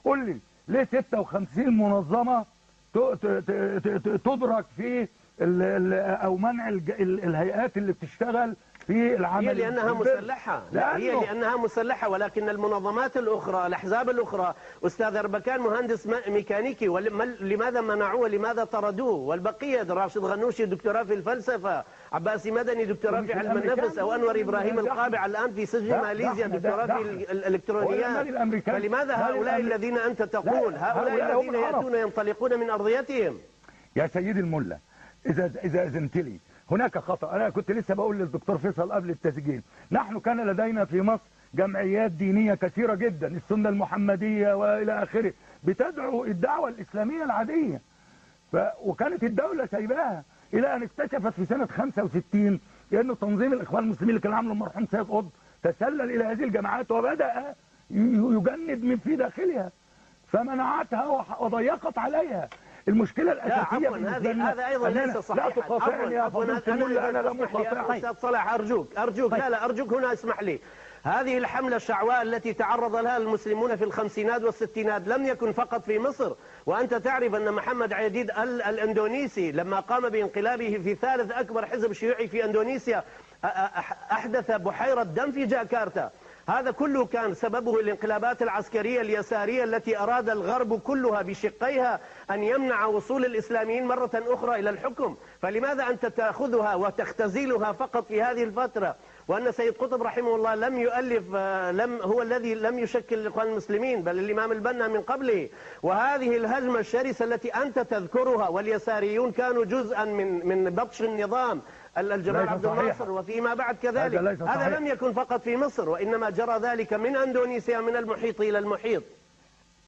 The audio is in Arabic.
قول لي ليه 56 منظمه تدرك في او منع الهيئات اللي بتشتغل في العمل؟ هي لأنها مسلحة، لا هي لأنها مسلحة، ولكن المنظمات الأخرى الأحزاب الأخرى، أستاذ أربكان مهندس ميكانيكي، لماذا منعوه ولماذا طردوه؟ والبقية راشد غنوشي دكتوراه في الفلسفة، عباسي مدني دكتوراه في علم النفس، أو أنور إبراهيم القابع الآن في سجن ماليزيا دكتوراه في الإلكترونيات. فلماذا هؤلاء الذين أنت تقول هؤلاء الذين يأتون ينطلقون من أرضيتهم؟ يا سيدي الملا، إذا أذنت لي هناك خطأ. أنا كنت لسه بقول للدكتور فيصل قبل التسجيل، نحن كان لدينا في مصر جمعيات دينية كثيرة جدا، السنة المحمدية وإلى آخره، بتدعو الدعوة الإسلامية العادية، وكانت الدولة سايباها إلى أن اكتشفت في سنة 65 أن تنظيم الإخوان المسلمين اللي كان عامله المرحوم سيد قطب تسلل إلى هذه الجماعات وبدأ يجند من في داخلها، فمنعتها وضيقت عليها. المشكلة الأساسية هذا أيضا ليس صحيحا. لا تقاطعني يا فضيلة الملا، أنا لم أقاطعك. أستاذ صلاح أرجوك لا أرجوك هنا اسمح لي. هذه الحملة الشعواء التي تعرض لها المسلمون في الخمسينات والستينات لم يكن فقط في مصر، وأنت تعرف أن محمد عيديد الأندونيسي لما قام بانقلابه في ثالث أكبر حزب شيوعي في أندونيسيا أحدث بحيرة دم في جاكرتا. هذا كله كان سببه الانقلابات العسكرية اليسارية التي أراد الغرب كلها بشقيها أن يمنع وصول الإسلاميين مرة أخرى إلى الحكم. فلماذا أنت تأخذها وتختزلها فقط في هذه الفترة، وأن سيد قطب رحمه الله لم يؤلف، هو الذي لم يشكل الإخوان المسلمين، بل الإمام البنا من قبله. وهذه الهجمة الشرسة التي أنت تذكرها، واليساريون كانوا جزءا من بطش النظام الجمال عبد الناصر وفيما بعد كذلك. هذا لم يكن فقط في مصر، وإنما جرى ذلك من أندونيسيا من المحيط إلى المحيط.